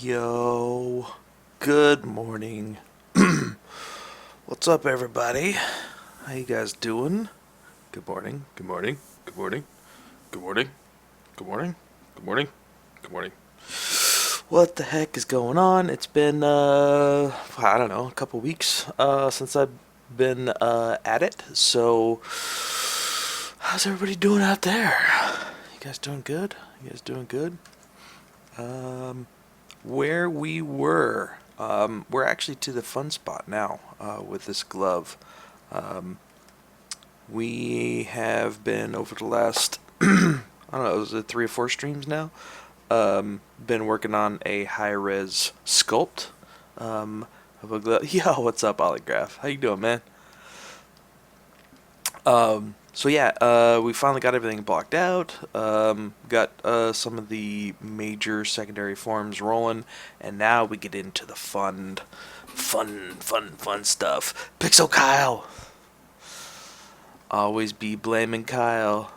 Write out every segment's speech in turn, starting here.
Yo, good morning. What's up, everybody? How you guys doing? Good morning, good morning, good morning, good morning, good morning, good morning, good morning. What the heck is going on? It's been, I don't know, a couple weeks, since I've been, at it. So, how's everybody doing out there? You guys doing good? You guys doing good? Where we were. We're actually to the fun spot now with this glove. Um, we have been over the last, I don't know, is it 3 or 4 streams now? Been working on a high-res sculpt of a glove. Yo, what's up, Olligraph? How you doing, man? So yeah, we finally got everything blocked out. Got some of the major secondary forms rolling, and now we get into the fun stuff. Pixel Kyle, always be blaming Kyle.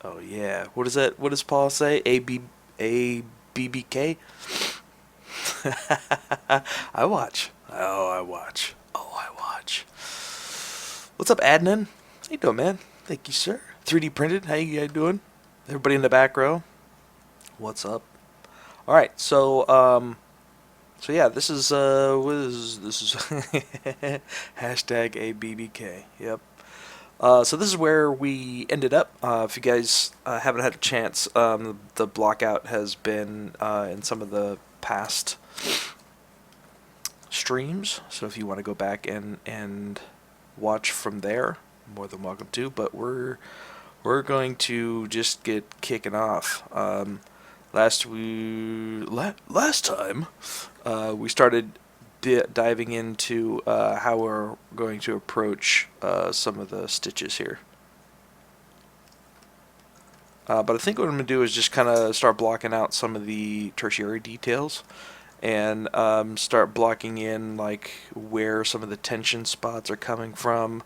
Oh yeah, what is that? What does Paul say? ABBK. I watch. Oh, I watch. Oh, I watch. What's up, Adnan? How you doing, man? Thank you, sir. 3D printed. How you guys doing? Everybody in the back row. What's up? All right. So yeah, this is what is this is hashtag ABBK. Yep. So this is where we ended up. If you guys haven't had a chance, the blockout has been in some of the past streams. So if you want to go back and watch from there, more than welcome to. But we're going to just get kicking off. Last time we started diving into how we're going to approach some of the stitches here. But I think what I'm going to do is just kind of start blocking out some of the tertiary details and start blocking in like where some of the tension spots are coming from.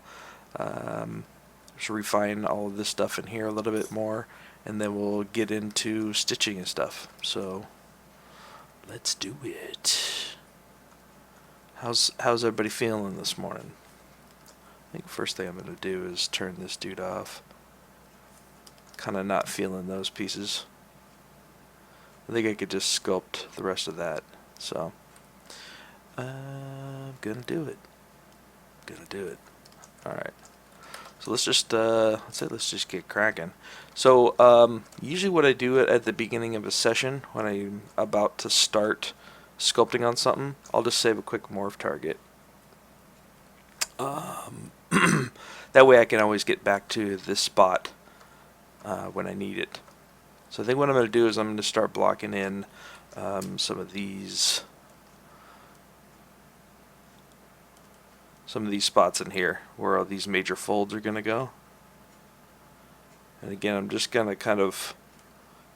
Just refine all of this stuff in here a little bit more, and then we'll get into stitching and stuff. So let's do it. How's everybody feeling this morning? I think the first thing I'm going to do is turn this dude off. Kind of not feeling those pieces. I think I could just sculpt the rest of that. So I'm gonna do it. All right. So let's just let's just get cracking. So usually what I do at the beginning of a session when I'm about to start sculpting on something, I'll just save a quick morph target. That way I can always get back to this spot when I need it. So I think what I'm going to do is I'm going to start blocking in some of these spots in here where all these major folds are going to go. And again, I'm just going to kind of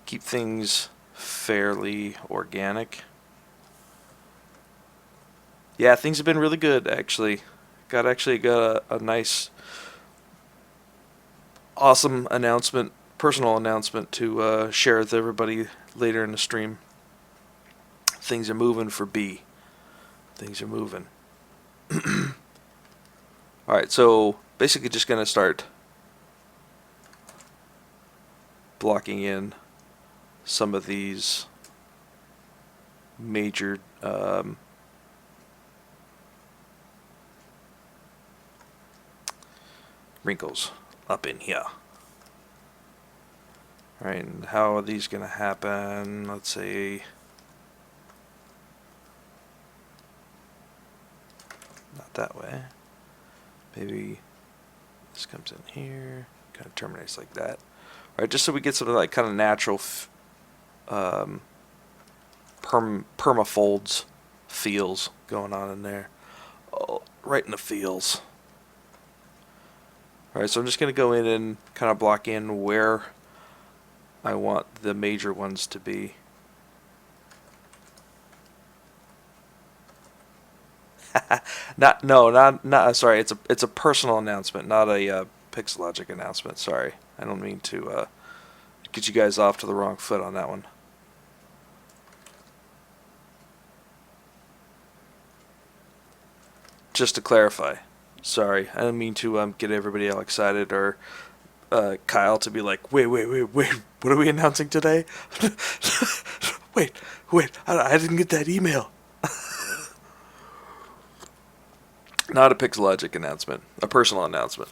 keep things fairly organic. Yeah, things have been really good, actually. Got a nice, awesome announcement, personal announcement to share with everybody later in the stream. Things are moving for B. Things are moving. Alright, so basically just going to start blocking in some of these major wrinkles up in here. Alright, and how are these going to happen? Let's say not that way. Maybe this comes in here, kind of terminates like that. Alright, just so we get some of like kind of natural permafolds feels going on in there. Oh, right in the feels. Alright, so I'm just going to go in and kind of block in where I want the major ones to be. Sorry, it's a personal announcement, not a Pixelogic announcement. Sorry, I don't mean to get you guys off to the wrong foot on that one. just to clarify, sorry, I didn't mean to get everybody all excited or Kyle to be like, wait, what are we announcing today? wait, I didn't get that email. Not a Pixelogic announcement, a personal announcement.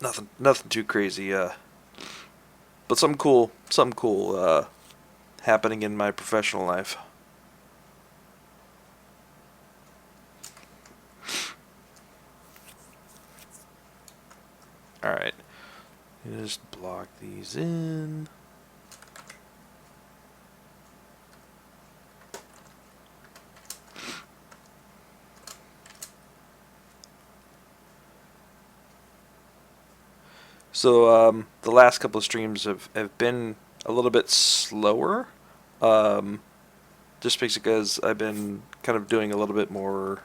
Nothing too crazy, but something cool happening in my professional life. Alright, just block these in. So the last couple of streams have been a little bit slower, just because I've been kind of doing a little bit more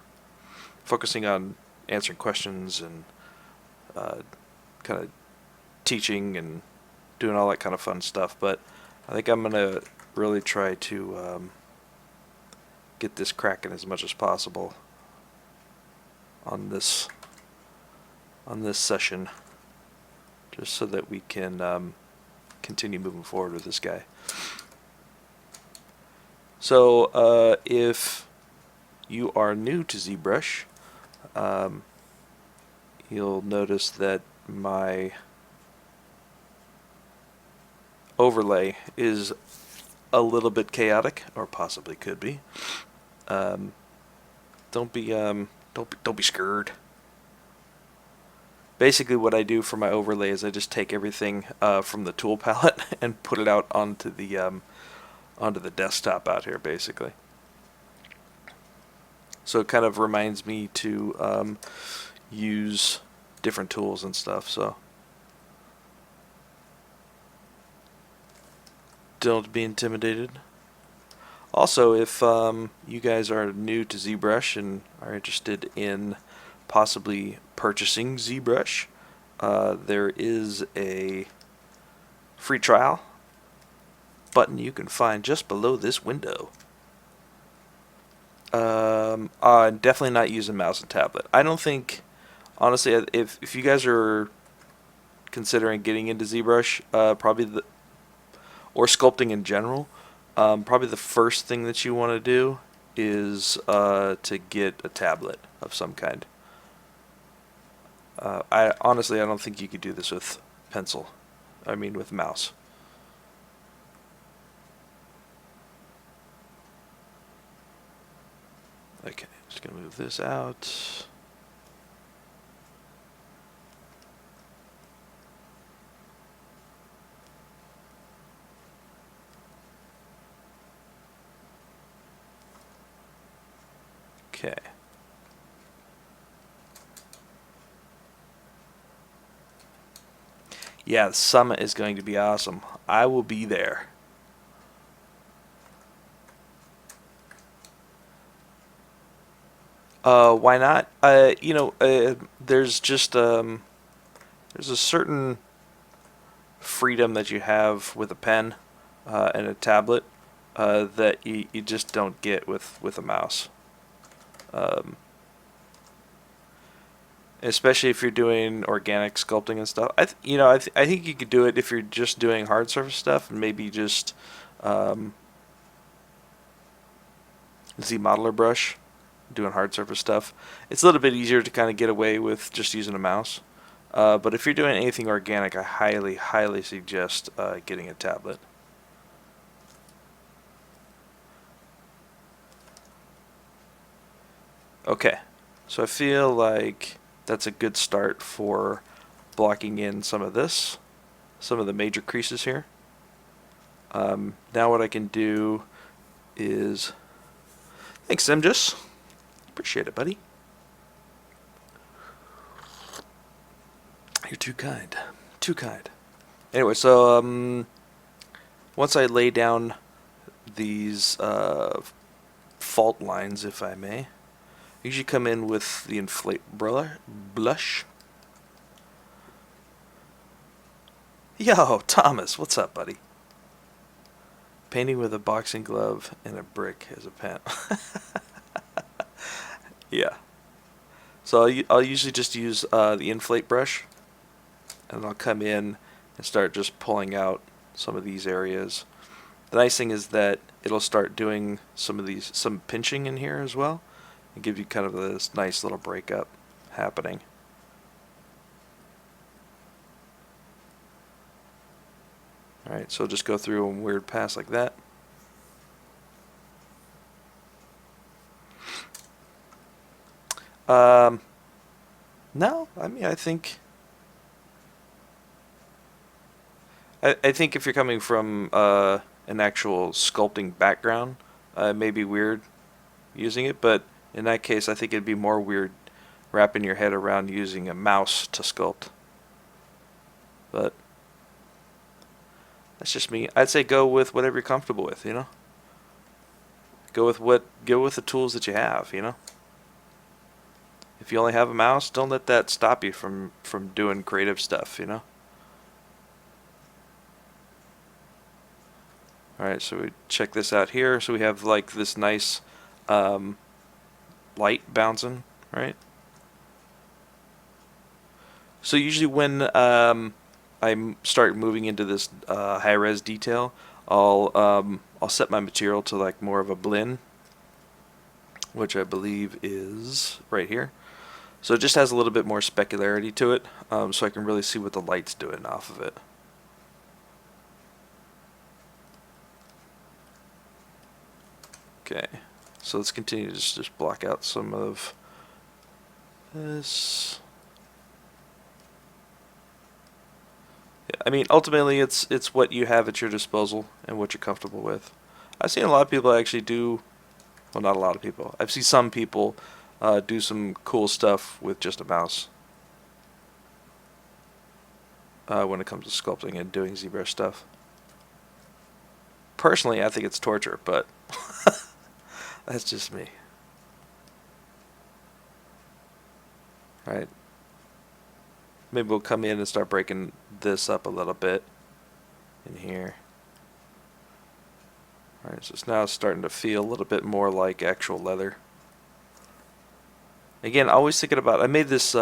focusing on answering questions and kind of teaching and doing all that kind of fun stuff. But I think I'm gonna really try to get this cracking as much as possible on this session, just so that we can continue moving forward with this guy. So if you are new to ZBrush, you'll notice that my overlay is a little bit chaotic, or possibly could be. Don't be scared. Basically, what I do for my overlay is I just take everything from the tool palette and put it out onto the desktop out here, basically. So it kind of reminds me to use different tools and stuff. So don't be intimidated. Also, if you guys are new to ZBrush and are interested in possibly purchasing ZBrush, there is a free trial button you can find just below this window. Definitely not using mouse and tablet. I don't think, honestly, if you guys are considering getting into ZBrush, or sculpting in general, probably the first thing that you want to do is to get a tablet of some kind. I don't think you could do this with pencil. I mean, with mouse. Okay, just gonna move this out. Okay. Yeah, the summit is going to be awesome. I will be there. Why not? There's just there's a certain freedom that you have with a pen and a tablet that you just don't get with a mouse. Especially if you're doing organic sculpting and stuff. I think you could do it if you're just doing hard surface stuff, and maybe just ZModeler brush, doing hard surface stuff. It's a little bit easier to kind of get away with just using a mouse. But if you're doing anything organic, I highly suggest getting a tablet. Okay, so I feel like that's a good start for blocking in some of this, some of the major creases here. Now what I can do is, thanks, Simjus. Appreciate it, buddy. You're too kind. Too kind. Anyway, so once I lay down these fault lines, if I may, I usually come in with the inflate blush. Yo, Thomas, what's up, buddy? Painting with a boxing glove and a brick as a pen. Yeah. So I'll usually just use the inflate brush, and I'll come in and start just pulling out some of these areas. The nice thing is that it'll start doing some pinching in here as well, and give you kind of this nice little breakup happening. Alright, so just go through a weird pass like that. No, I mean, I think if you're coming from an actual sculpting background, it may be weird using it, but in that case, I think it'd be more weird wrapping your head around using a mouse to sculpt. But that's just me. I'd say go with whatever you're comfortable with, you know? Go with the tools that you have, you know? If you only have a mouse, don't let that stop you from doing creative stuff, you know? Alright, so we check this out here. So we have like this nice light bouncing, right? So usually when I start moving into this high-res detail, I'll set my material to like more of a blend, which I believe is right here. So it just has a little bit more specularity to it, so I can really see what the light's doing off of it. Okay, so let's continue to just block out some of this. Yeah, I mean, ultimately, it's what you have at your disposal and what you're comfortable with. I've seen a lot of people actually do, well, not a lot of people. I've seen some people do some cool stuff with just a mouse when it comes to sculpting and doing ZBrush stuff. Personally, I think it's torture, but that's just me. Right. Maybe we'll come in and start breaking this up a little bit in here. Alright, so it's now starting to feel a little bit more like actual leather. Again, always thinking about, I made this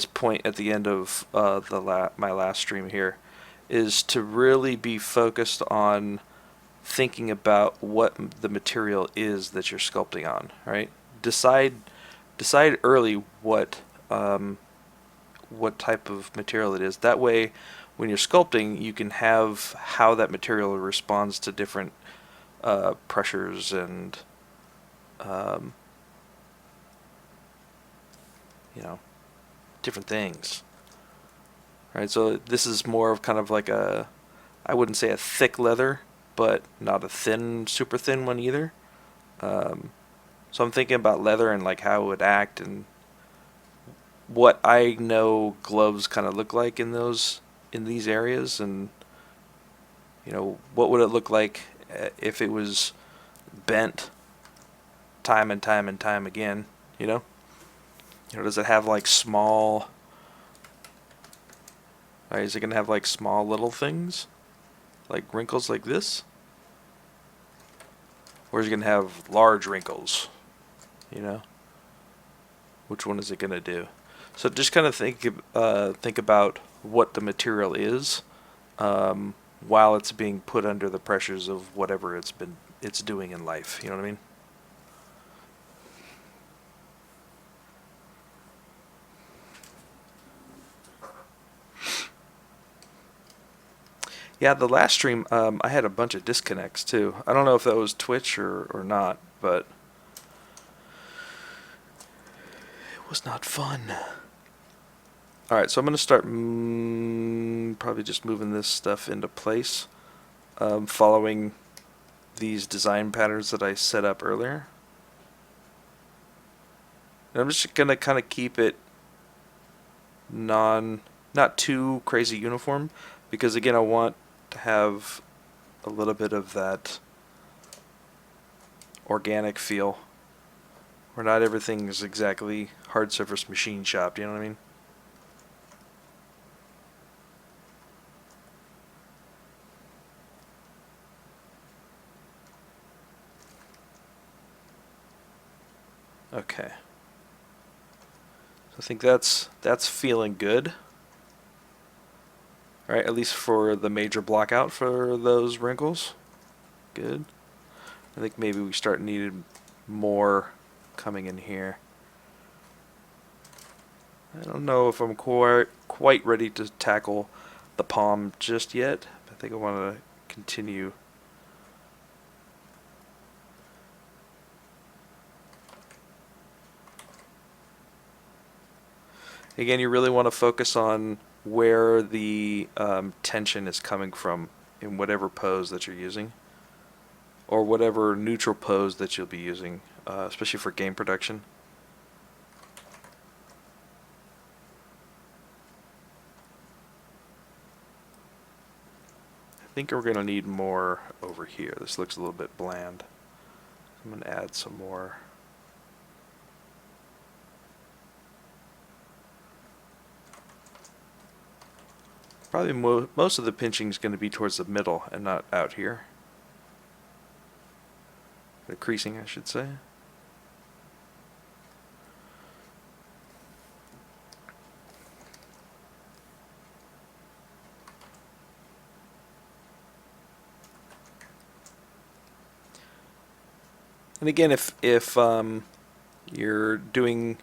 point at the end of my last stream here, is to really be focused on thinking about what the material is that you're sculpting on, right? Decide early what type of material it is. That way, when you're sculpting, you can have how that material responds to different pressures and you know, different things. Right, so this is more of kind of like a, I wouldn't say a thick leather, but not a thin, super thin one either. So I'm thinking about leather and like how it would act and what I know gloves kind of look like in these areas, and you know, what would it look like if it was bent time and time and time again, you know? You know, does it have like small, is it going to have like small little things? Like wrinkles like this? Or is it going to have large wrinkles? You know? Which one is it going to do? So just kind of think about what the material is while it's being put under the pressures of whatever it's doing in life. You know what I mean? Yeah, the last stream, I had a bunch of disconnects too. I don't know if that was Twitch or not, but it was not fun. Alright, so I'm going to start probably just moving this stuff into place, following these design patterns that I set up earlier. And I'm just going to kind of keep it not too crazy uniform, because again, I want to have a little bit of that organic feel where not everything is exactly hard surface machine shopped, you know what I mean? Okay. So I think that's feeling good. All right, at least for the major block out for those wrinkles. Good. I think maybe we start needing more coming in here. I don't know if I'm quite ready to tackle the palm just yet. I think I want to continue. Again, you really want to focus on where the tension is coming from in whatever pose that you're using, or whatever neutral pose that you'll be using, especially for game production. I think we're going to need more over here. This looks a little bit bland. I'm going to add some more. Probably most of the pinching is going to be towards the middle and not out here. The creasing, I should say. And again, if you're doing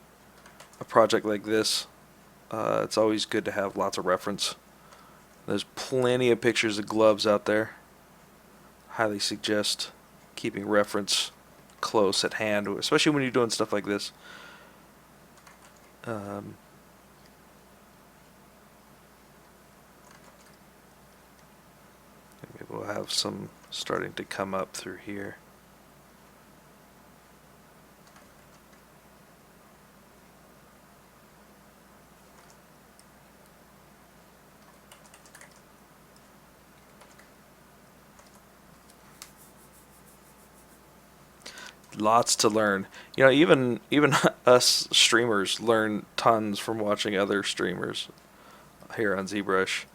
a project like this, it's always good to have lots of reference. There's plenty of pictures of gloves out there. Highly suggest keeping reference close at hand, especially when you're doing stuff like this. Maybe we'll have some starting to come up through here. Lots to learn. You know, even us streamers learn tons from watching other streamers here on ZBrush.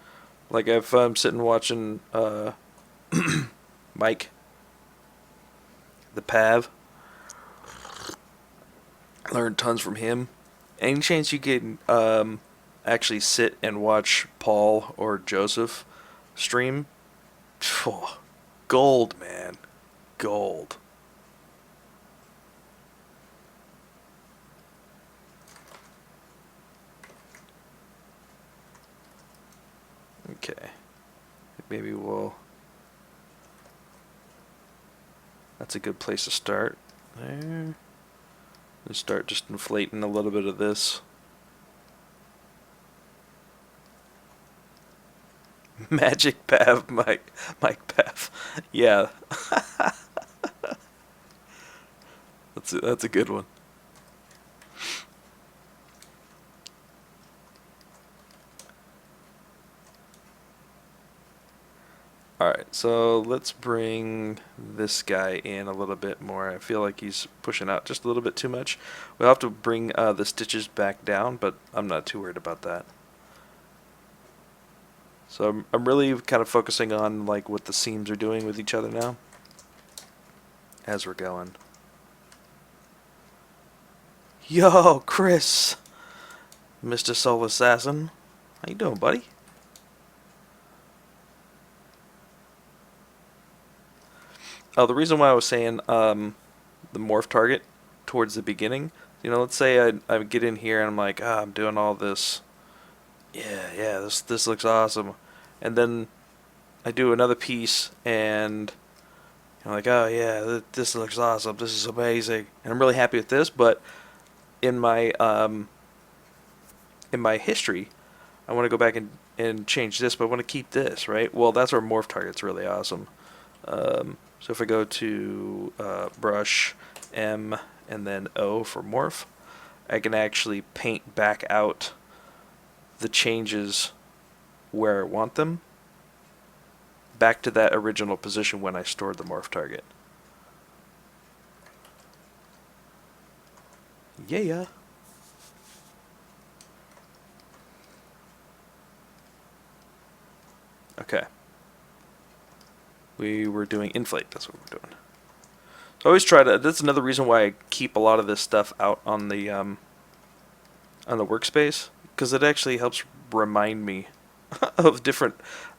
Like if I'm sitting watching Mike, the Pav, learn tons from him. Any chance you can actually sit and watch Paul or Joseph stream? Gold, man, gold. Okay, maybe we'll. That's a good place to start. There. And start just inflating a little bit of this. Magic Pav, Mike Pav. Yeah. That's a good one. Alright, so let's bring this guy in a little bit more. I feel like he's pushing out just a little bit too much. We'll have to bring the stitches back down, but I'm not too worried about that. So I'm really kind of focusing on like what the seams are doing with each other now as we're going. Yo, Chris! Mr. Soul Assassin. How you doing, buddy? Oh, the reason why I was saying the morph target towards the beginning, you know, let's say I get in here and I'm like, I'm doing all this. Yeah, this looks awesome. And then I do another piece and I'm like, oh yeah, this looks awesome. This is amazing. And I'm really happy with this, but in my history, I want to go back and change this, but I want to keep this, right? Well, that's where morph target's really awesome. So if I go to brush, M, and then O for morph, I can actually paint back out the changes where I want them back to that original position when I stored the morph target. Yeah. Okay. We were doing inflate, that's what we're doing. I always try to. That's another reason why I keep a lot of this stuff out on the workspace, because it actually helps remind me of different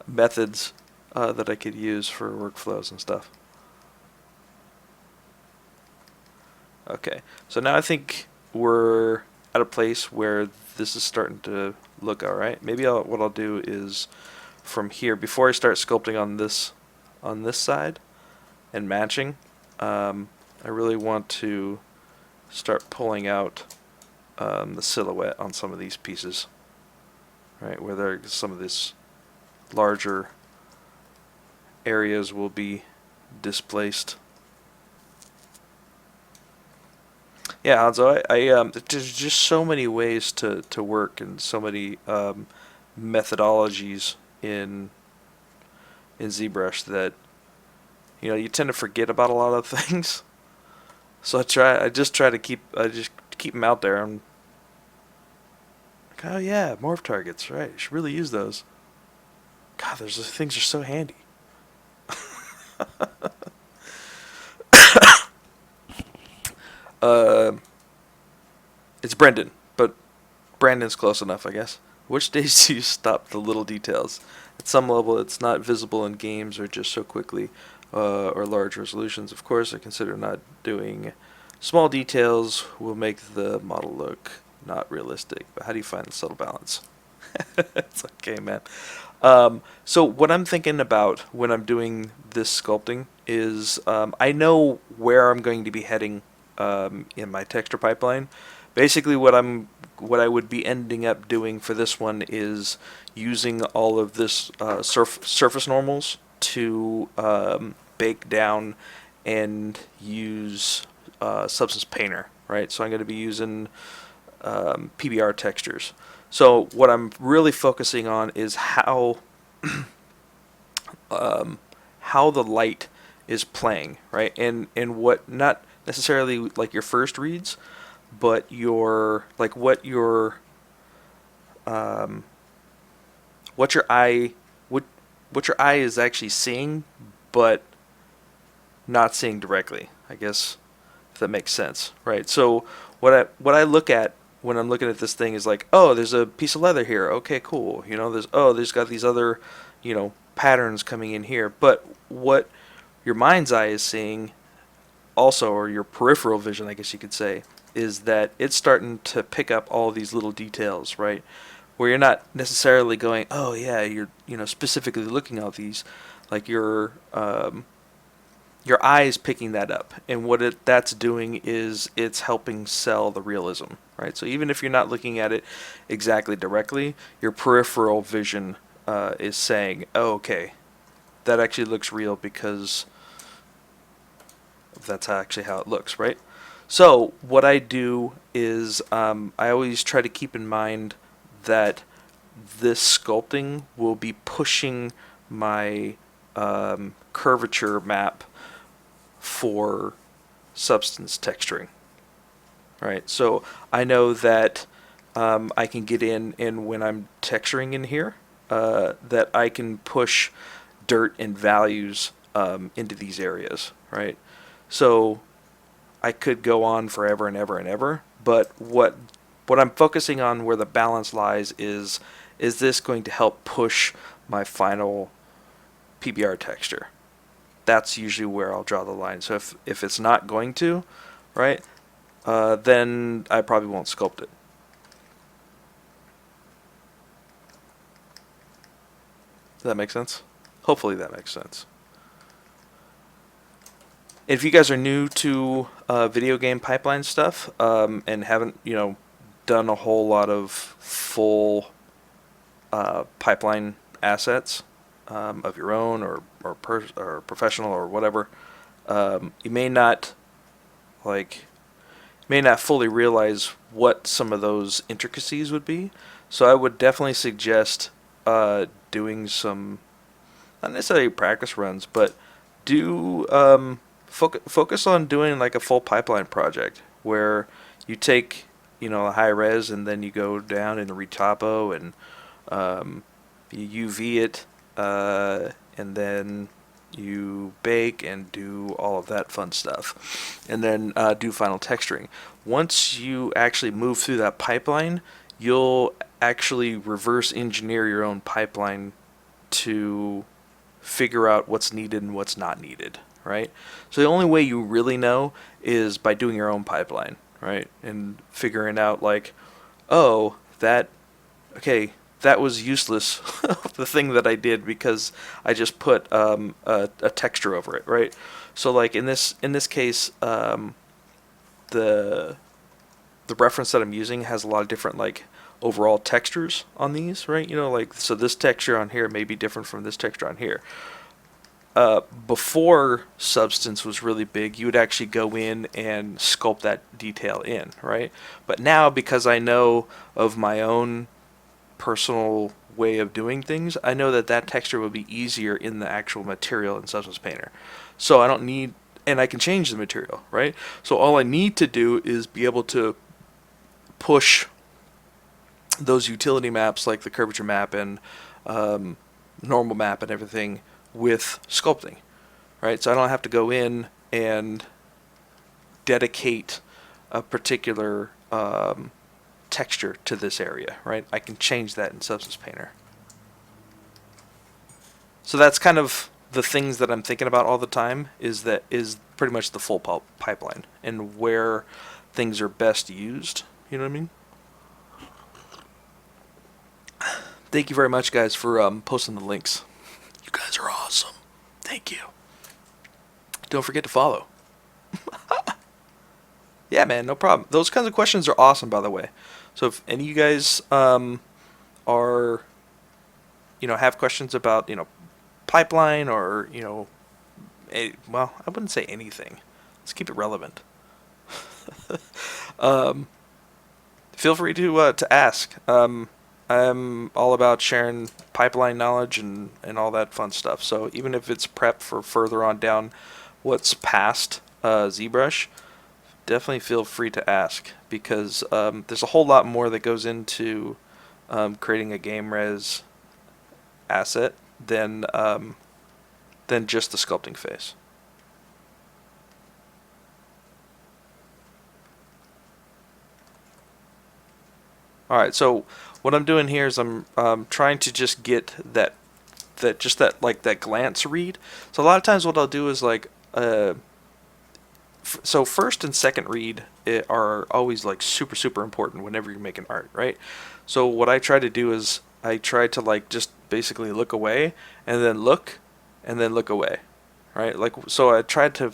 methods that I could use for workflows and stuff. Okay, so now I think we're at a place where this is starting to look all right. Maybe what I'll do is from here, before I start sculpting on this side and matching, I really want to start pulling out the silhouette on some of these pieces, right, where there's some of this larger areas will be displaced. Yeah, Hanzo, there's just so many ways to work and so many methodologies in ZBrush that you tend to forget about a lot of things. So I just keep them out there. And oh yeah, morph targets, right? You should really use those. God, those things are so handy. Uh, it's Brendon, but Brandon's close enough, I guess. Which days do you stop the little details? At some level, it's not visible in games or just so quickly, or large resolutions. Of course, I consider not doing small details will make the model look not realistic. But how do you find the subtle balance? It's okay, man. So what I'm thinking about when I'm doing this sculpting is I know where I'm going to be heading in my texture pipeline. Basically, what I would be ending up doing for this one is using all of this surface normals to bake down and use Substance Painter, right? So I'm going to be using PBR textures. So what I'm really focusing on is how the light is playing, right? And what, not necessarily like your first reads, but what your eye what your eye is actually seeing, but not seeing directly, I guess, if that makes sense, right? So what I look at when I'm looking at this thing is like, oh, there's a piece of leather here. Okay, cool. There's got these other, patterns coming in here. But what your mind's eye is seeing also, or your peripheral vision, I guess you could say, is that it's starting to pick up all these little details, right? Where you're not necessarily going, oh yeah, you're specifically looking at these, like your eye is picking that up, and what that's doing is it's helping sell the realism, right? So even if you're not looking at it exactly directly, your peripheral vision is saying, oh, okay, that actually looks real because that's actually how it looks, right? So what I do is I always try to keep in mind that this sculpting will be pushing my curvature map for substance texturing, right? So I know that I can get in, and when I'm texturing in here, that I can push dirt and values into these areas, right? So I could go on forever and ever and ever, but what I'm focusing on, where the balance lies, is this going to help push my final PBR texture? That's usually where I'll draw the line. So if it's not going to, right, then I probably won't sculpt it. Does that make sense? Hopefully that makes sense. If you guys are new to video game pipeline stuff and haven't, done a whole lot of full pipeline assets of your own or professional or whatever, you may not fully realize what some of those intricacies would be. So I would definitely suggest doing some, not necessarily practice runs, but do focus on doing like a full pipeline project where you take a high res and then you go down in the retopo and you UV it and then you bake and do all of that fun stuff, and then do final texturing. Once you actually move through that pipeline, you'll actually reverse engineer your own pipeline to figure out what's needed and what's not needed, right? So the only way you really know is by doing your own pipeline, right? And figuring out like, oh, okay, that was useless, the thing that I did because I just put a texture over it, right? So like in this case, the the reference that I'm using has a lot of different like overall textures on these, right? You know, like so this texture on here may be different from this texture on here. Before Substance was really big, you would actually go in and sculpt that detail in, right? But now, because I know of my own personal way of doing things, I know that that texture will be easier in the actual material in Substance Painter. So I don't need, and I can change the material, right? So all I need to do is be able to push those utility maps like the curvature map and normal map and everything with sculpting, right? So I don't have to go in and dedicate a particular texture to this area, right? I can change that in Substance Painter. So that's kind of the things that I'm thinking about all the time is pretty much the full pipeline and where things are best used. You know what I mean? Thank you very much, guys, for posting the links. You guys are awesome. Thank you. Don't forget to follow. Yeah, man, no problem. Those kinds of questions are awesome, by the way. So if any of you guys are, have questions about, pipeline or, well, I wouldn't say anything. Let's keep it relevant. Feel free to ask. I'm all about sharing pipeline knowledge and all that fun stuff. So even if it's prep for further on down what's past ZBrush, definitely feel free to ask because there's a whole lot more that goes into creating a game res asset than just the sculpting phase. All right, so what I'm doing here is I'm trying to just get that glance read. So a lot of times what I'll do is like so first and second read are always like super super important whenever you're making art, right? So what I try to do is I try to like just basically look away and then look away, right? Like so I tried to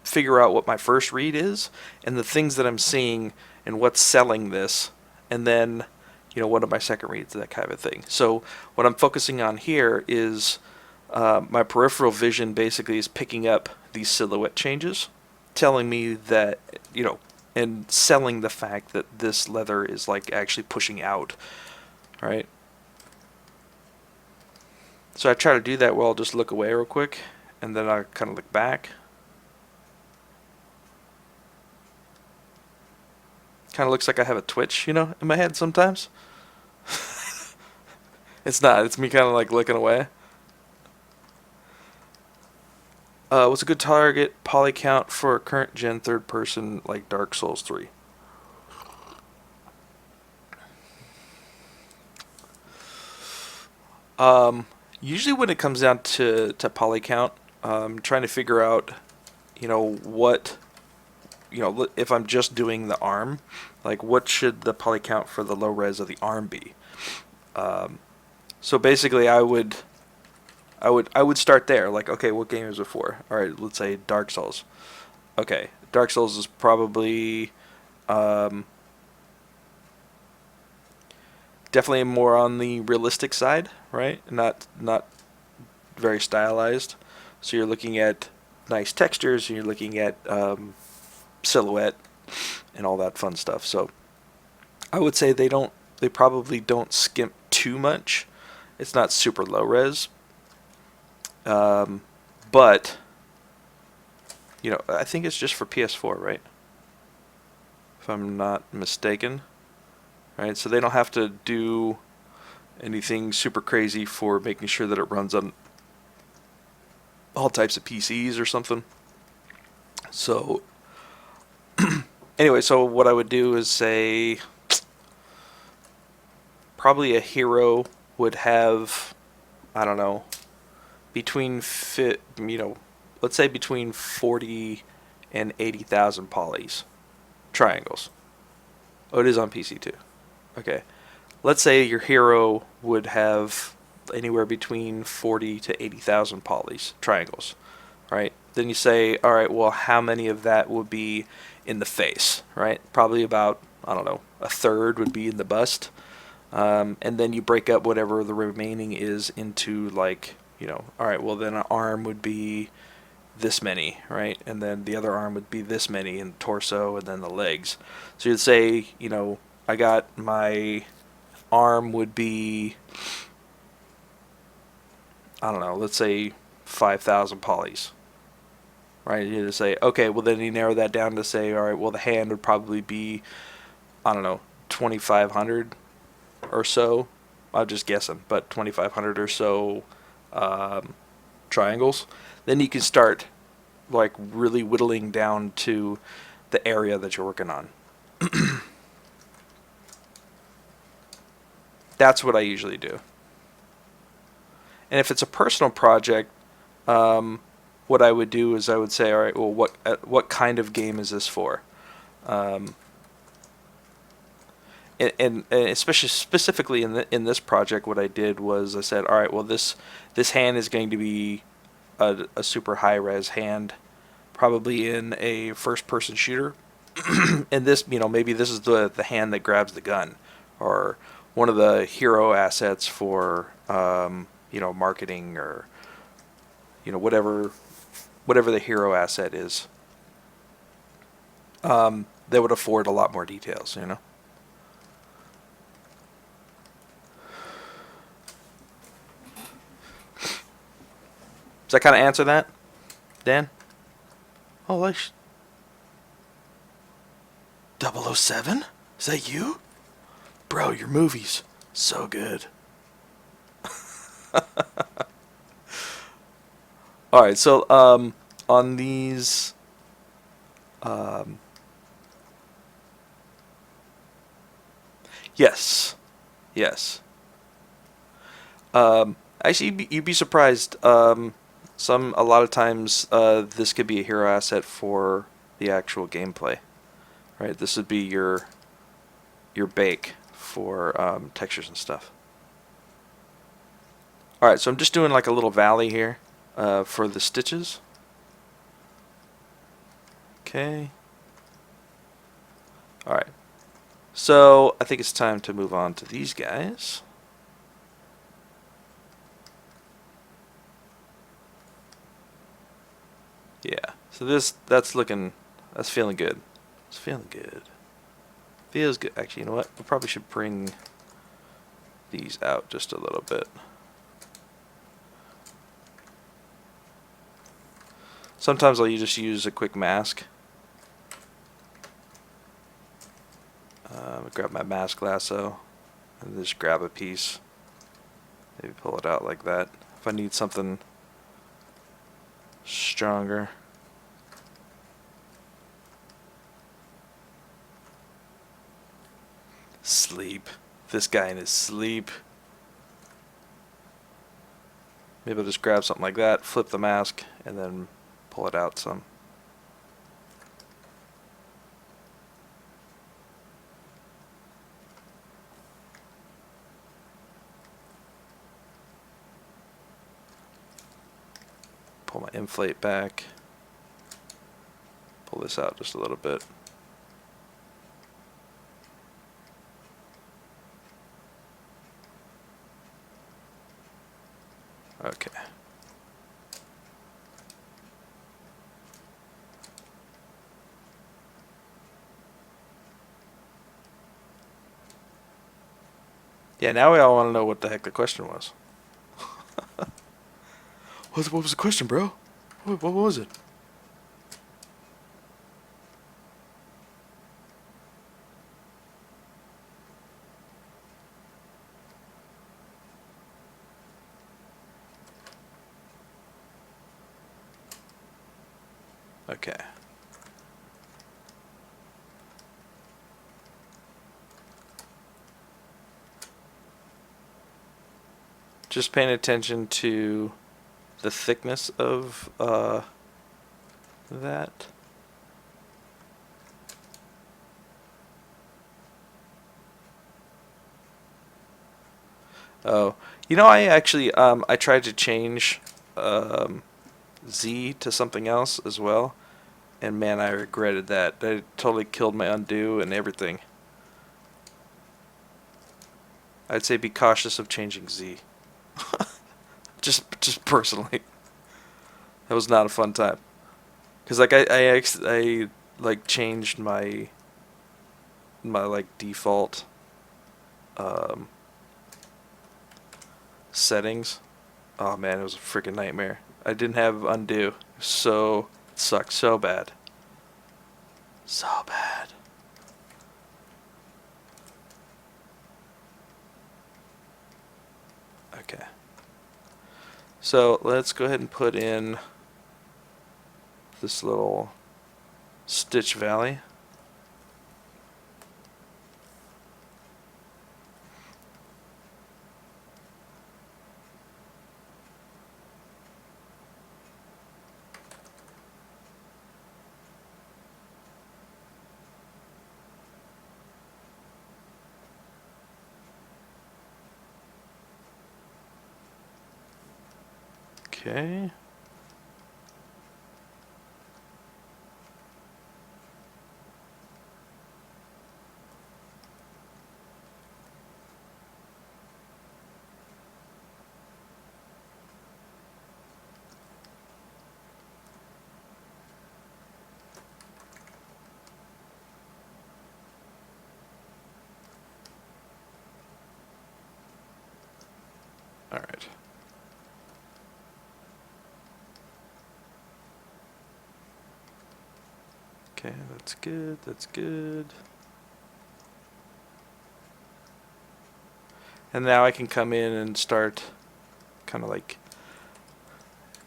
figure out what my first read is and the things that I'm seeing and what's selling this, and then what are my second reads, that kind of thing. So what I'm focusing on here is my peripheral vision basically is picking up these silhouette changes, telling me that, and selling the fact that this leather is like actually pushing out, right? So I try to do that while I'll just look away real quick, and then I kind of look back. Kind of looks like I have a twitch, in my head sometimes. It's not. It's me kind of like looking away. What's a good target poly count for a current gen third person like Dark Souls 3? Usually when it comes down to poly count, trying to figure out, what, if I'm just doing the arm, like what should the poly count for the low res of the arm be? So basically I would start there. Like, okay, what game is it for? All right, let's say Dark Souls. Okay, Dark Souls is probably definitely more on the realistic side, right? Not very stylized. So you're looking at nice textures, and you're looking at silhouette and all that fun stuff. So I would say they probably don't skimp too much. It's not super low res. But I think it's just for PS4, right? If I'm not mistaken. Right? So they don't have to do anything super crazy for making sure that it runs on all types of PCs or something. So anyway, so what I would do is say probably a hero would have, I don't know, let's say between 40 and 80,000 polys, triangles. Oh, it is on PC too. Okay. Let's say your hero would have anywhere between 40 to 80,000 polys, triangles, right? Then you say, all right, well, how many of that would be in the face, right? Probably about, I don't know, a third would be in the bust. And then you break up whatever the remaining is into, like, all right, well, then an arm would be this many, right? And then the other arm would be this many in the torso, and then the legs. So you'd say, I got my arm would be, I don't know, let's say 5,000 polys, right? You just say, okay, well, then you narrow that down to say, all right, well, the hand would probably be, I don't know, 2,500 or so. I'm just guessing, but 2,500 or so triangles. Then you can start like really whittling down to the area that you're working on. That's what I usually do. And if it's a personal project, what I would do is I would say, all right, well, what kind of game is this for? And especially specifically in this project, what I did was I said, all right, well, this hand is going to be a super high res hand, probably in a first person shooter. And this, maybe this is the hand that grabs the gun, or one of the hero assets for marketing, or whatever the hero asset is. That would afford a lot more details. Does that kind of answer that, Dan? Oh, like 007? Is that you? Bro, your movie's so good. Alright, so on these yes. Yes. Actually, you'd be surprised. A lot of times, this could be a hero asset for the actual gameplay, right? This would be your bake for textures and stuff. All right, so I'm just doing like a little valley here for the stitches. Okay. All right. So I think it's time to move on to these guys. Yeah. So that's feeling good. It's feeling good. Feels good. Actually, you know what? We probably should bring these out just a little bit. Sometimes I'll just use a quick mask. Grab my mask lasso and just grab a piece. Maybe pull it out like that. If I need something stronger. Sleep. This guy in his sleep. Maybe I'll just grab something like that, flip the mask, and then pull it out some. Pull my inflate back. Pull this out just a little bit. Okay. Yeah, now we all want to know what the heck the question was. What was the question, bro? What was it? Okay. Just paying attention to the thickness of that. Oh, you know, I actually I tried to change Z to something else as well, and man, I regretted that. That totally killed my undo and everything. I'd say be cautious of changing Z. Just personally, that was not a fun time. Cause like I like changed my like default um, settings. Oh man, it was a freaking nightmare. I didn't have undo. So it sucked so bad. So bad. Okay. So let's go ahead and put in this little stitch valley. Okay. All right. Okay, that's good. That's good. And now I can come in and start kind of like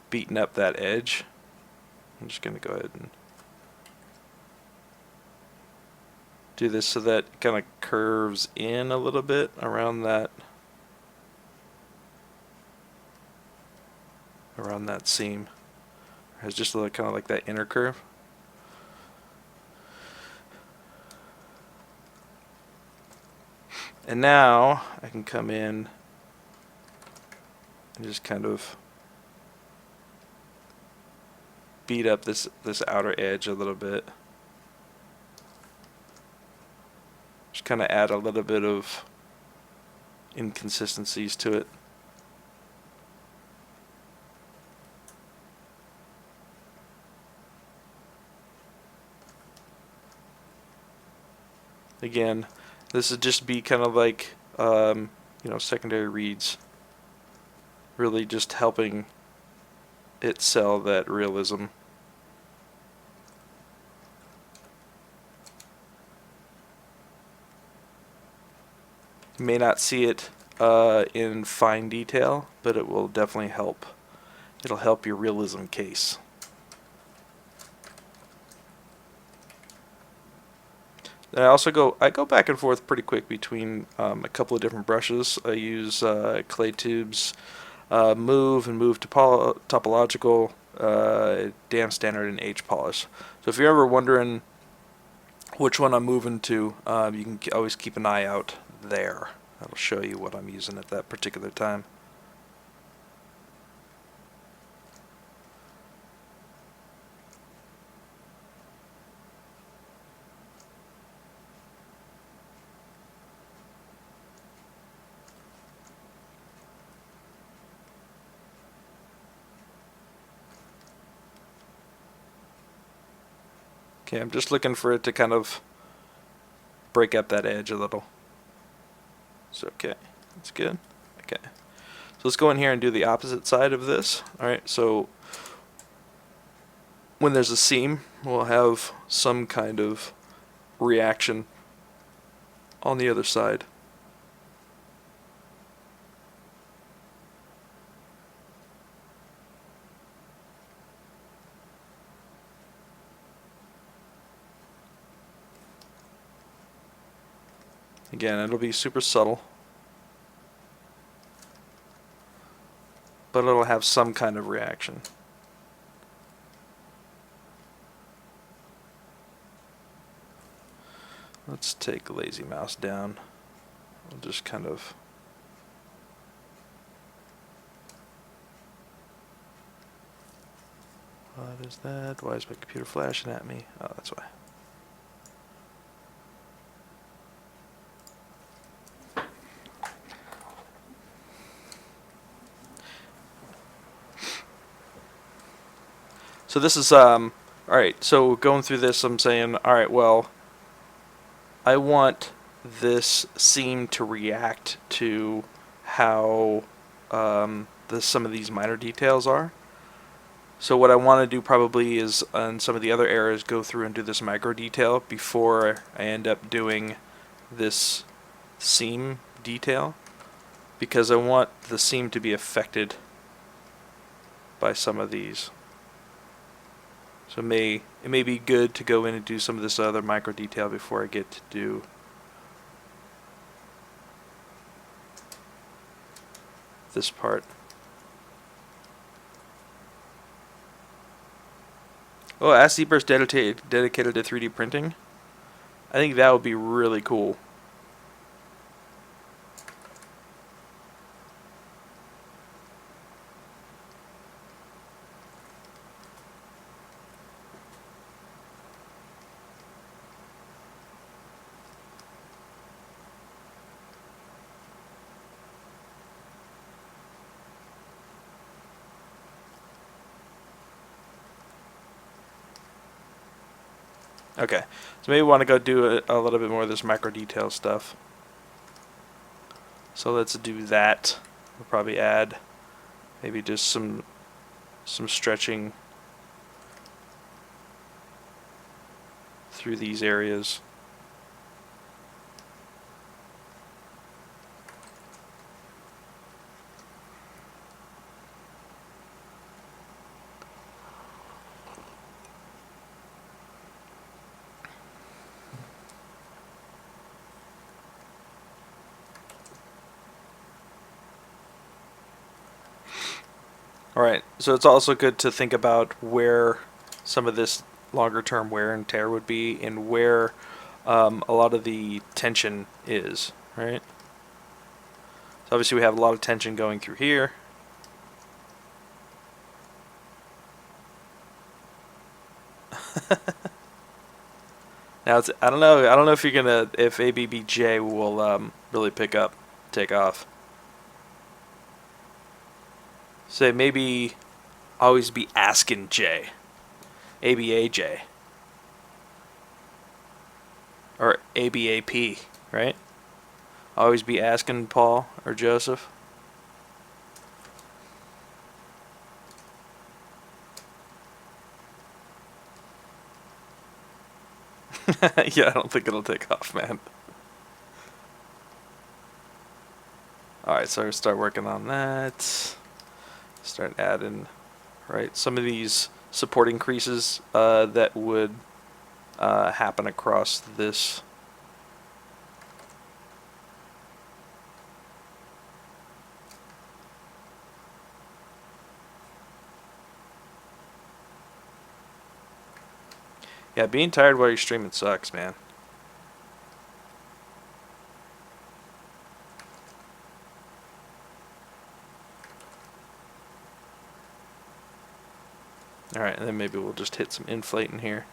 beating up that edge. I'm just going to go ahead and do this so that it kind of curves in a little bit around that seam. It has just a little kind of like that inner curve. And now I can come in and just kind of beat up this outer edge a little bit. Just kind of add a little bit of inconsistencies to it. Again, this would just be kind of like you know, secondary reads, really just helping it sell that realism. You may not see it in fine detail, but it will definitely help. It'll help your realism case. And I go back and forth pretty quick between a couple of different brushes. I use Clay Tube's Move and Move Topological, Damn Standard, and H Polish. So if you're ever wondering which one I'm moving to, you can always keep an eye out there. That'll show you what I'm using at that particular time. Okay, I'm just looking for it to kind of break up that edge a little. So, okay, that's good. Okay, so let's go in here and do the opposite side of this. Alright, so when there's a seam, we'll have some kind of reaction on the other side. Again, it'll be super subtle, but it'll have some kind of reaction. Let's take Lazy Mouse down. We'll just kind of... What is that? Why is my computer flashing at me? Oh, that's why. So this is, alright, so going through this, I'm saying, alright, well, I want this seam to react to how some of these minor details are. So what I want to do probably is, on some of the other areas, go through and do this micro detail before I end up doing this seam detail, because I want the seam to be affected by some of these. So it may be good to go in and do some of this other micro detail before I get to do this part. Oh, ask ZBrush dedicated to 3D printing. I think that would be really cool. Okay, so maybe we want to go do a little bit more of this micro detail stuff. So let's do that. We'll probably add maybe just some stretching through these areas. Alright, so it's also good to think about where some of this longer term wear and tear would be, and where a lot of the tension is, right? So obviously we have a lot of tension going through here. Now I don't know if if ABBJ will really take off. So maybe always be asking J. ABAJ. Or ABAP, right? Always be asking Paul or Joseph. Yeah, I don't think it'll take off, man. Alright, so start working on that. Start adding, right, some of these supporting creases that would happen across this. Yeah, being tired while you're streaming sucks, man. Alright, and then maybe we'll just hit some inflate in here.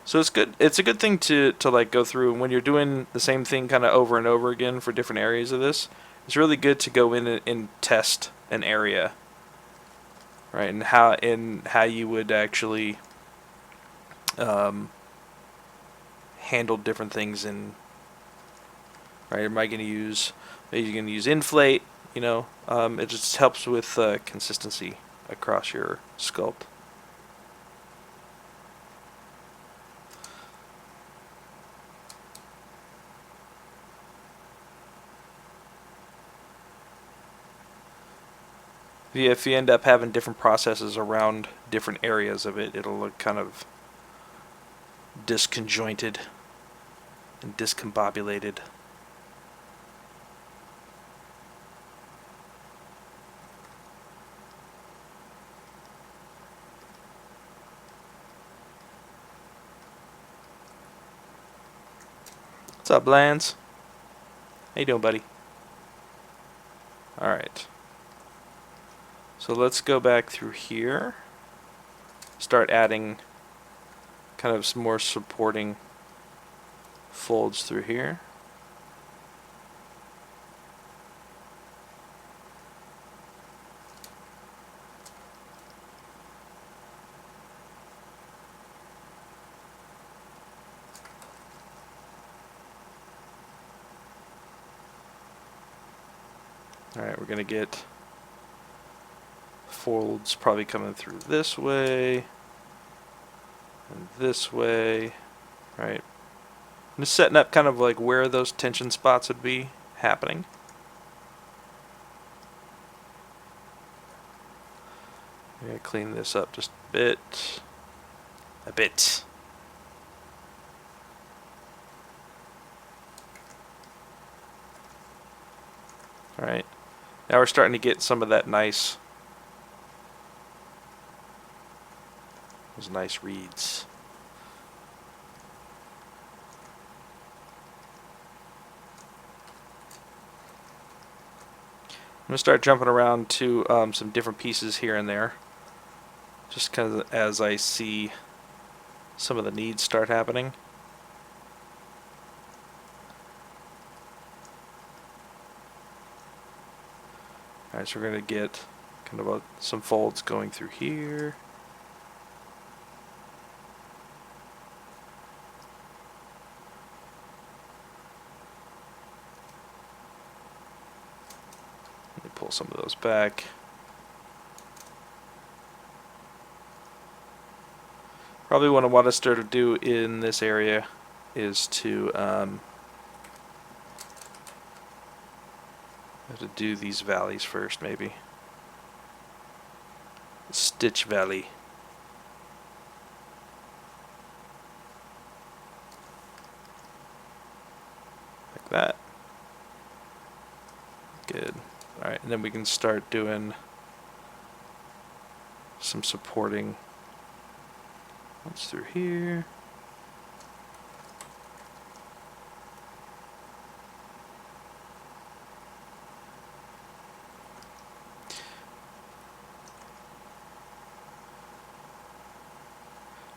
So it's good. It's a good thing to like go through, and when you're doing the same thing kind of over and over again for different areas of this, it's really good to go in and test an area, right? And how you would actually handle different things in, right? Am I going to use? Are you going to use inflate? You know, it just helps with consistency across your sculpt. If you end up having different processes around different areas of it, it'll look kind of disconjointed. and discombobulated. What's up, Lance? How you doing, buddy? Alright. So let's go back through here. Start adding kind of some more supporting folds through here. Alright, we're going to get folds probably coming through this way and this way. Right. I'm just setting up kind of like where those tension spots would be happening. I'm going to clean this up just a bit. A bit. Alright. Now we're starting to get some of that nice, those nice reeds. I'm going to start jumping around to some different pieces here and there, just kind of as I see some of the needs start happening. Alright, so we're going to get kind of some folds going through here. Let me pull some of those back. Probably what I want to start to do in this area is to have to do these valleys first, maybe. Stitch valley. Like that. Good. Alright, and then we can start doing some supporting ones through here.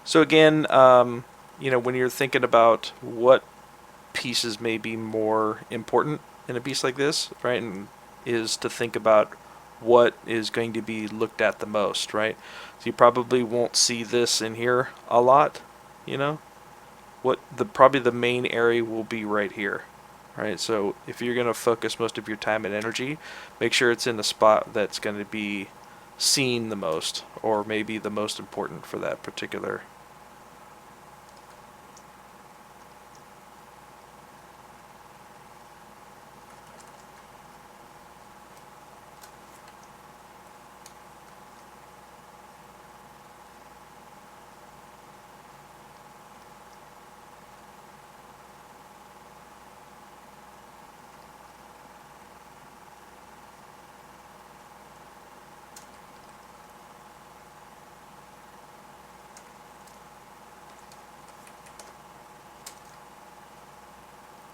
So again, you know, when you're thinking about what pieces may be more important in a piece like this, right, and is to think about what is going to be looked at the most, right? So you probably won't see this in here a lot, you know. Probably the main area will be right here, right? So if you're going to focus most of your time and energy, make sure it's in the spot that's going to be seen the most, or maybe the most important for that particular.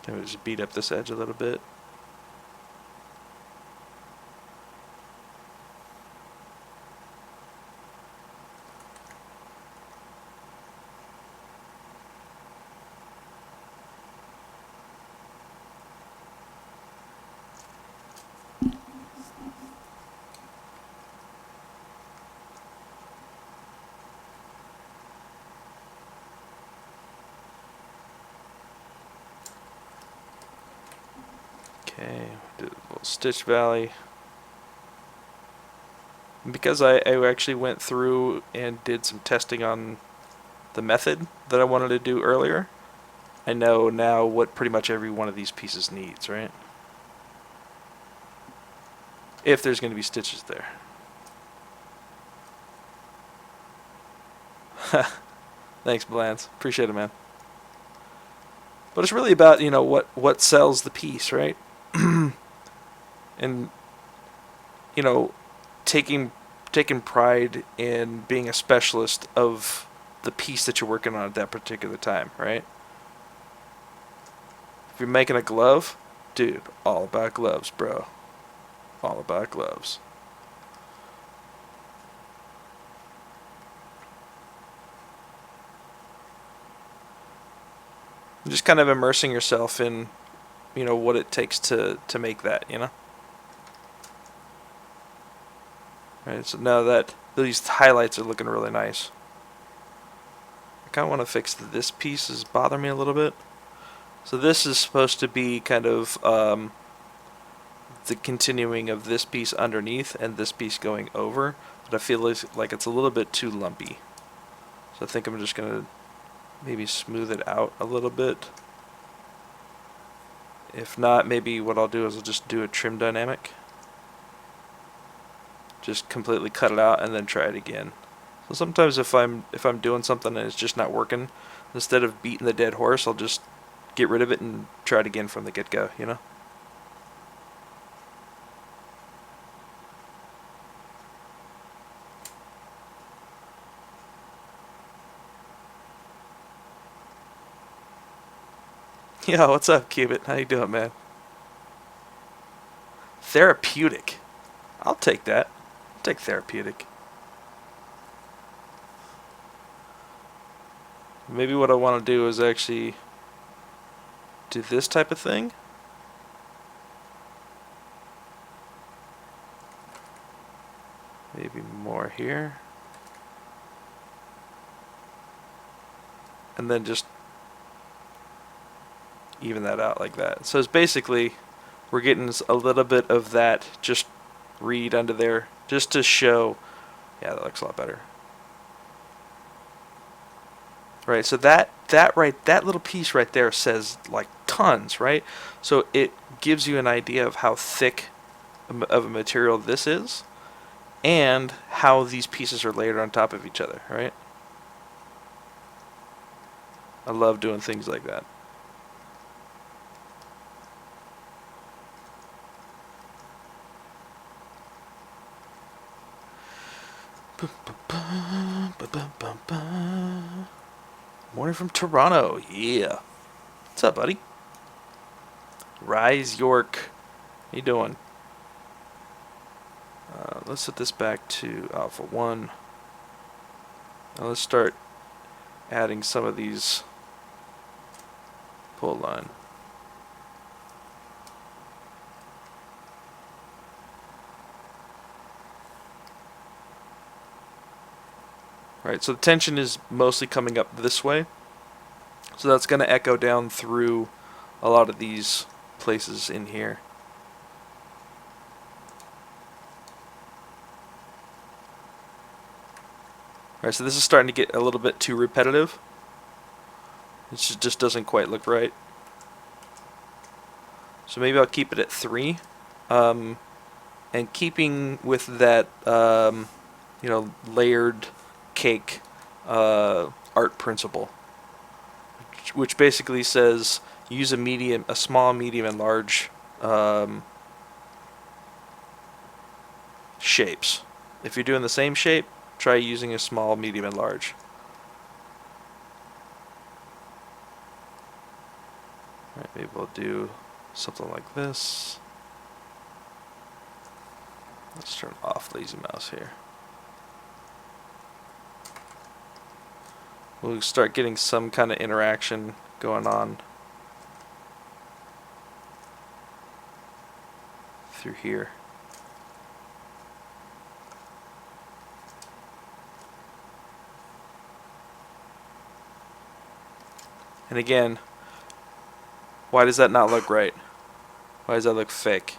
Can we just beat up this edge a little bit? Okay, did a little stitch valley. And because I actually went through and did some testing on the method that I wanted to do earlier, I know now what pretty much every one of these pieces needs, right? If there's going to be stitches there. Thanks, Blance. Appreciate it, man. But it's really about, you know, what sells the piece, right? And, you know, taking pride in being a specialist of the piece that you're working on at that particular time, right? If you're making a glove, dude, all about gloves, bro. All about gloves. Just kind of immersing yourself in, you know, what it takes to make that, you know? Right, so now that these highlights are looking really nice. I kind of want to fix this piece is bothering me a little bit. So this is supposed to be kind of the continuing of this piece underneath and this piece going over, but I feel like it's a little bit too lumpy. So I think I'm just going to maybe smooth it out a little bit. If not, maybe what I'll do is I'll just do a trim dynamic. Just completely cut it out and then try it again. So sometimes if I'm doing something and it's just not working, instead of beating the dead horse, I'll just get rid of it and try it again from the get-go, you know? Yo, what's up, Cubit? How you doing, man? Therapeutic. I'll take that. I'll take therapeutic. Maybe what I want to do is actually do this type of thing. Maybe more here. And then just even that out like that. So it's basically we're getting a little bit of that just read under there just to show. Yeah, that looks a lot better. Right, so that little piece right there says like tons, right? So it gives you an idea of how thick of a material this is and how these pieces are layered on top of each other, right? I love doing things like that. Morning from Toronto, yeah. What's up, buddy? Rise York. How you doing? Let's set this back to alpha 1. Now let's start adding some of these pull line. Right, so the tension is mostly coming up this way. So that's going to echo down through a lot of these places in here. Alright, so this is starting to get a little bit too repetitive. It just doesn't quite look right. So maybe I'll keep it at 3. And keeping with that, you know, layered cake art principle, which basically says use a small, medium, and large shapes. If you're doing the same shape, try using a small, medium, and large. Alright, maybe we'll do something like this. Let's turn off lazy mouse here. We'll start getting some kind of interaction going on through here. And again, why does that not look right? Why does that look fake?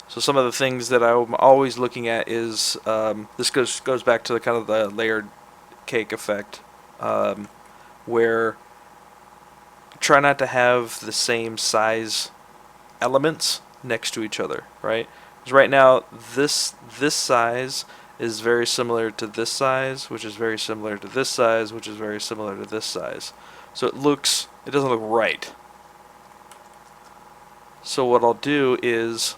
So some of the things that I'm always looking at is this goes back to the kind of the layered cake effect, where try not to have the same size elements next to each other, right? Because right now this size is very similar to this size, which is very similar to this size, which is very similar to this size. So it doesn't look right. So what I'll do is,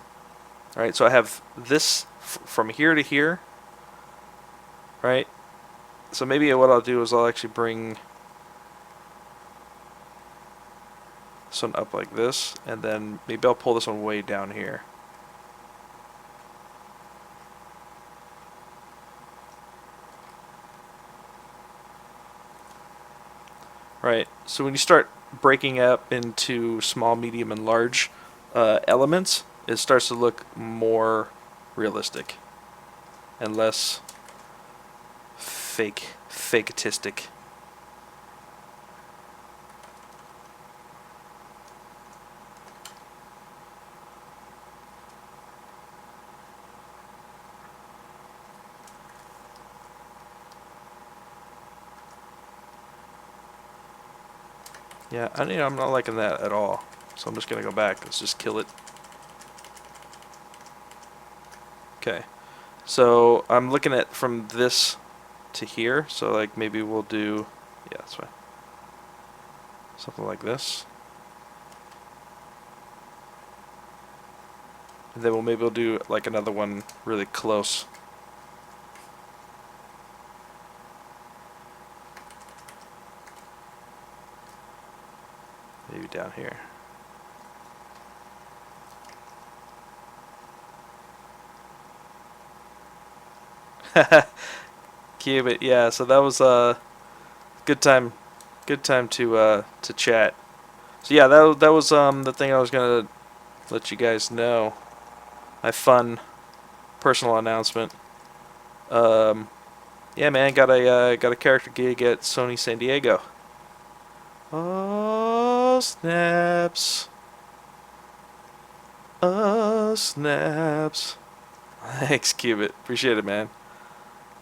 alright, so I have this from here to here, right? So maybe what I'll do is I'll actually bring this one up like this, and then maybe I'll pull this one way down here. Right, so when you start breaking up into small, medium, and large elements, it starts to look more realistic and less faketistic. Yeah, I'm not liking that at all. So I'm just gonna go back. Let's just kill it. Okay. So I'm looking at from this to here. So like maybe we'll do, yeah, that's fine. Something like this. And then maybe we'll do like another one really close. Maybe down here. Cubit, yeah. So that was a good time to chat. So yeah, that was the thing I was gonna let you guys know. My fun personal announcement. Yeah, man, got a character gig at Sony San Diego. Oh snaps! Oh snaps! Thanks, Cubit. Appreciate it, man.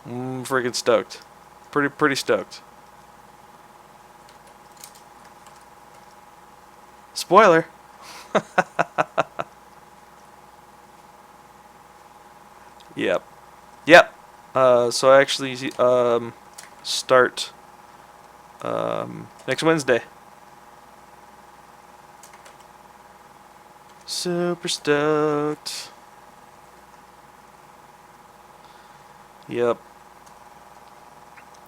Freaking stoked. Pretty stoked. Spoiler. Yep. Yep. So I actually start next Wednesday. Super stoked. Yep.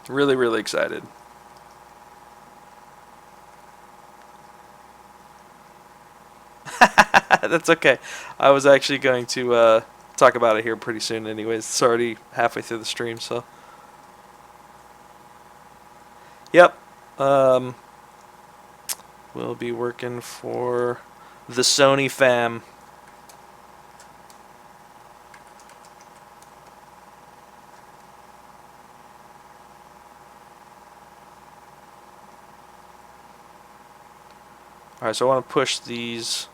Really excited. That's okay. I was actually going to talk about it here pretty soon anyways. It's already halfway through the stream, so. Yep. We'll be working for the Sony fam. Alright, so I want to push these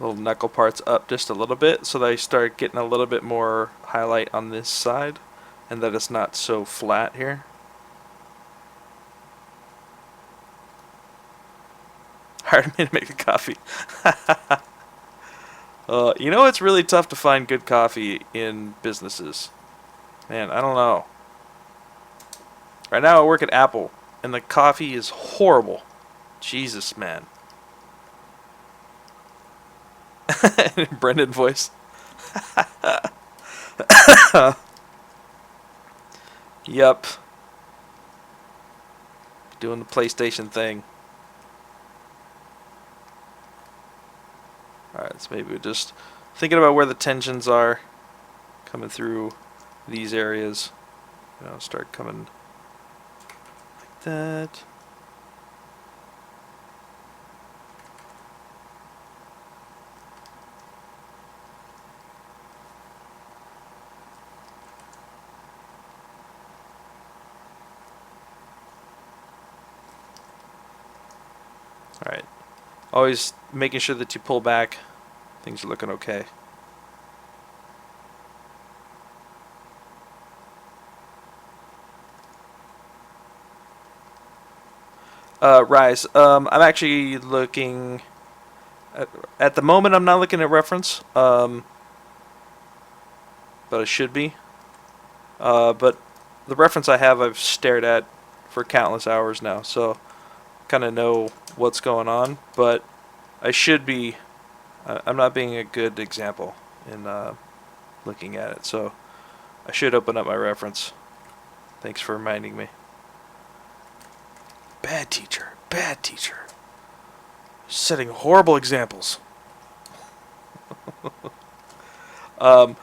little knuckle parts up just a little bit so that I start getting a little bit more highlight on this side and that it's not so flat here. Hired me to make the coffee. You know, it's really tough to find good coffee in businesses. Man, I don't know. Right now I work at Apple and the coffee is horrible. Jesus, man. Brendon voice. Yep. Doing the PlayStation thing. Alright, so maybe we're just thinking about where the tensions are coming through these areas. You know, start coming like that. Alright. Always making sure that you pull back. Things are looking okay. Rise. I'm actually looking... At the moment, I'm not looking at reference. But I should be. But the reference I have, I've stared at for countless hours now. So kind of know what's going on, but I should be I'm not being a good example in looking at it, so I should open up my reference. Thanks for reminding me. Bad teacher, bad teacher. Setting horrible examples. I'm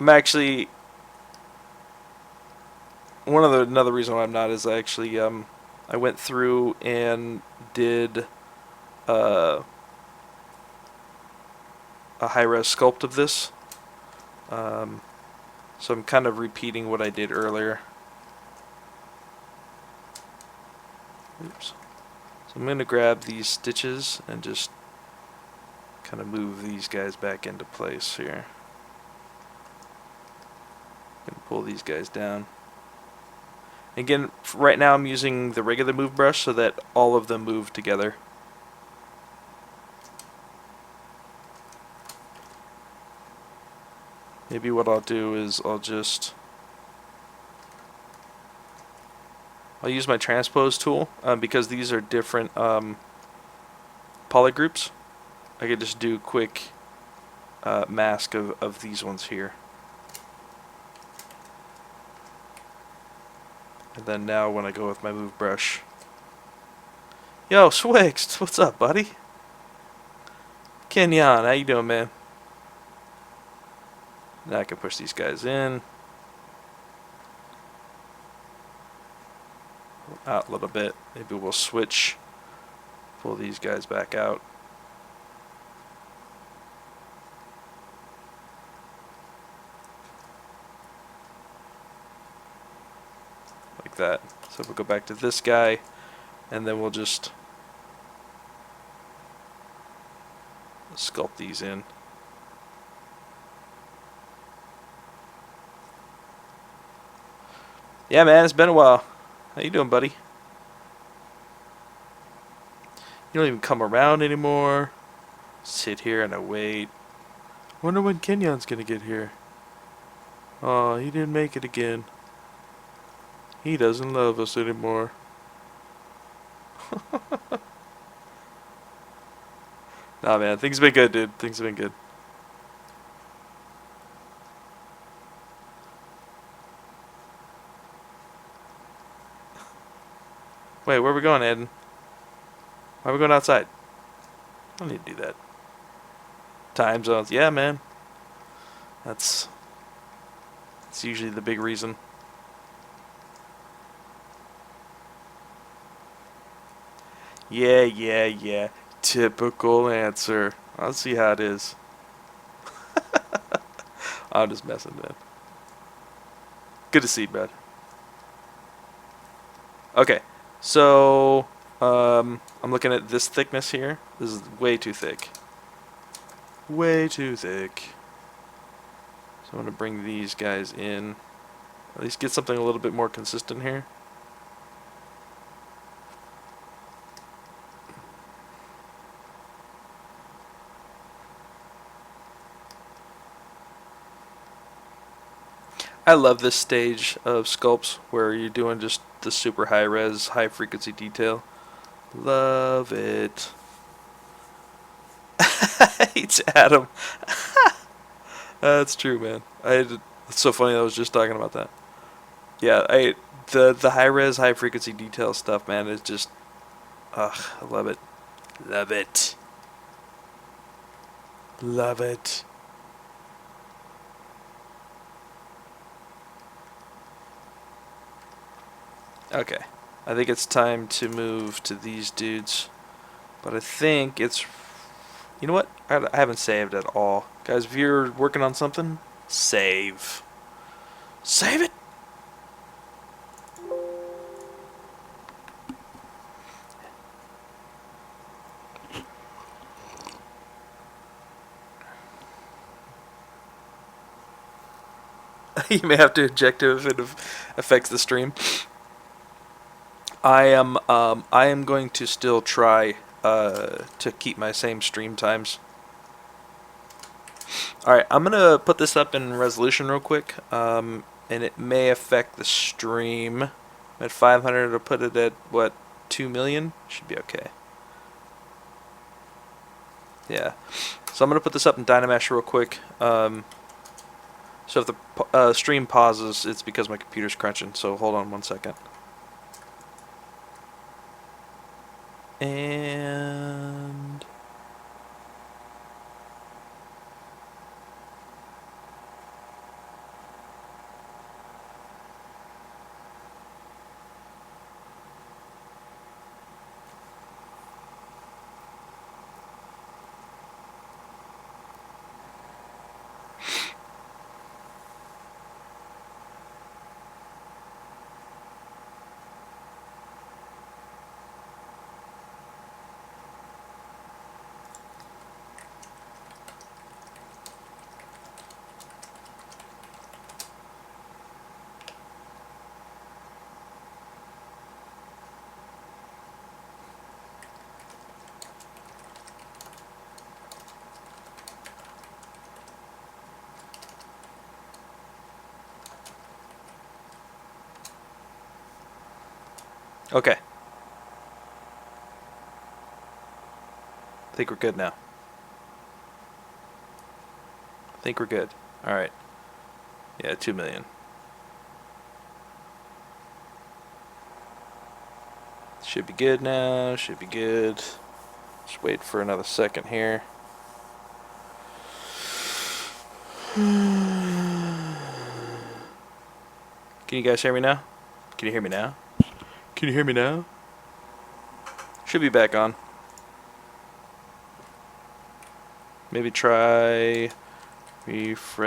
actually another reason why I'm not is I went through and did a high-res sculpt of this. So I'm kind of repeating what I did earlier. Oops. So I'm going to grab these stitches and just kind of move these guys back into place here. And pull these guys down. Again, right now I'm using the regular move brush so that all of them move together. Maybe what I'll do is I'll use my transpose tool because these are different poly groups. I could just do a quick mask of these ones here. And then now when I go with my move brush. Yo, Swixt, what's up, buddy? Kenyon, how you doing, man? Now I can push these guys in. Out a little bit. Maybe we'll switch. Pull these guys back out. Like that. So we'll go back to this guy, and then we'll just sculpt these in. Yeah, man, it's been a while. How you doing, buddy? You don't even come around anymore. Sit here and I wait. Wonder when Kenyon's gonna get here. Oh, he didn't make it again. He doesn't love us anymore. Nah, man, things have been good, dude. Things have been good. Wait, where are we going, Eden? Why are we going outside? I don't need to do that. Time zones. Yeah, man. That's usually the big reason. Yeah. Typical answer. I'll see how it is. I'm just messing, man. Good to see you, bud. Okay, so I'm looking at this thickness here. This is way too thick. Way too thick. So I'm going to bring these guys in. At least get something a little bit more consistent here. I love this stage of sculpts where you're doing just the super high res, high frequency detail. Love it. Hates Adam. That's true, man. It's so funny I was just talking about that. Yeah, the high res, high frequency detail stuff, man, is just I love it. Love it. Love it. Okay, I think it's time to move to these dudes, but I think it's, you know what, I haven't saved at all. Guys, if you're working on something, save. Save it! You may have to eject it if it affects the stream. I am going to still try to keep my same stream times. Alright, I'm going to put this up in resolution real quick, and it may affect the stream. At 500, I'll put it at, what, 2 million? Should be okay. Yeah. So I'm going to put this up in Dynamesh real quick. So if the stream pauses, it's because my computer's crunching. So hold on 1 second. And... Okay. I think we're good now. I think we're good. Alright. Yeah, 2 million. Should be good now. Should be good. Just wait for another second here. Can you guys hear me now? Can you hear me now? Can you hear me now? Should be back on. Maybe try refreshing.